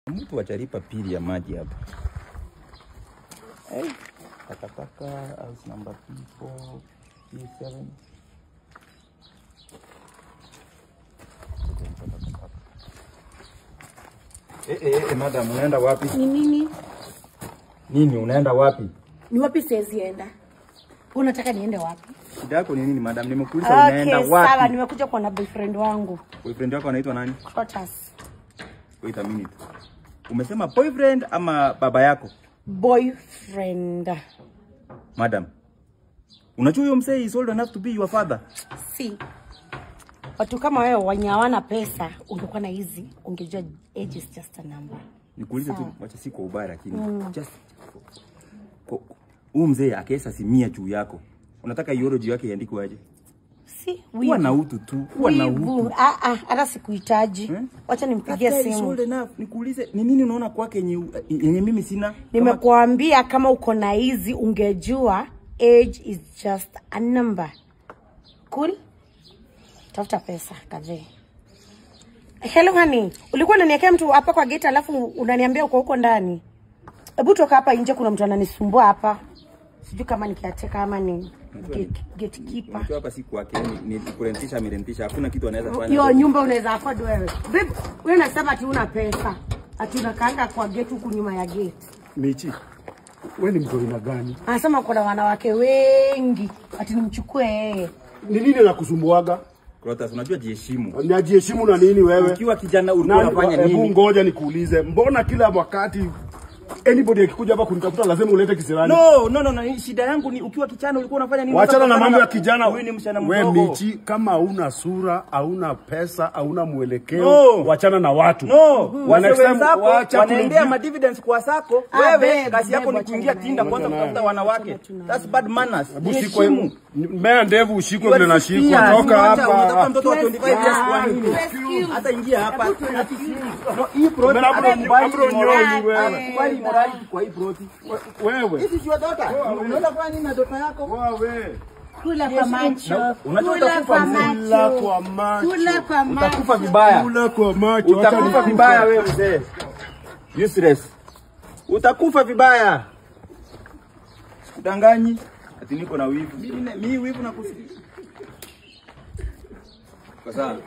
Mtu achalipa pili ya maji hapa. Hey, takataka house number P4 P7. Madam, unaenda wapi? Ni nini? Nini unaenda wapi? Ni wapi siwezi enda? Unataka niende wapi? Shida yako ni nini madam? Nimekuuliza unaenda wapi? Sawa, nimekuja kwa na boyfriend wangu. Boyfriend wako anaitwa nani? Crotus. Wait a minute. Umesema boyfriend ama baba yako? Boyfriend. Madam, unajua huyo msee is old enough to be your father? Si. Watu kama wewe wenye hawana pesa, ungekuwa na hizi, ungejua age is just a number. Nikuulize tu, wacha si kwa ubaya lakini just huyu mzee akesa simia juu yako. Unataka ideology yake iandikwe aje? Si, huwa na utu tu, huwa na utu. Hata sikuhitaji. Wacha nimpigie simu. Nikuulize, ni nini unaona kwake yenye mimi sina? Nimekuambia kama uko na hizi ungejua age is just a number. Cool? Tafuta pesa, kaje. Hello honey, ulikuwa unaniwekea mtu hapa kwa gate alafu unaniambia uko huko ndani. Hebu toka hapa nje, kuna mtu ananisumbua hapa. Sijui kama nikiateka ama ni gatekeeper. Mtu hapa si kwake, ni kurentisha mirentisha. Hakuna kitu anaweza fanya. Hiyo nyumba unaweza afford wewe. Babe, wewe unasema ati una pesa. Ati unakaanga kwa gate huku nyuma ya gate. Michi, wewe ni mgorina gani? Anasema kuna wanawake wengi. Ati nimchukue yeye. Ni nini la kusumbuaga? Crotus, unajua jiheshimu. Unajiheshimu na nini wewe? Ukiwa kijana ulikuwa unafanya nini? Hebu ngoja nikuulize. Mbona kila wakati anybody akikuja hapa kunitafuta lazima ulete kisirani? No, shida yangu ni ukiwa kijana ulikuwa unafanya nini? Wachana na mambo ya kijana. Wewe ni msichana mdogo. Wewe Michi, kama hauna sura, hauna pesa, hauna mwelekeo, wachana na watu. Wanaendea ma dividends kwa sako. Wewe kazi yako ni kuingia Tinda kwanza kutafuta wanawake. That's bad manners. Heshimu. Mbea ndevu ushikwe vile na shikwa. Toka hapa. Unataka mtoto wa 25 years kwa nini? Hata ingia hapa. No, hii project kubali morality kwa hii project. Wewe. This is your daughter. Unaenda kufanya nini na daughter yako? Wewe. Kula kwa macho. Unataka kufa Kula kwa macho. Kula kwa macho. Utakufa vibaya. Kula kwa macho. Utakufa vibaya wewe mzee. Useless. Utakufa vibaya. Sikudanganyi. Ati niko na wivu. Mimi wivu na kusikia. Kwa sawa.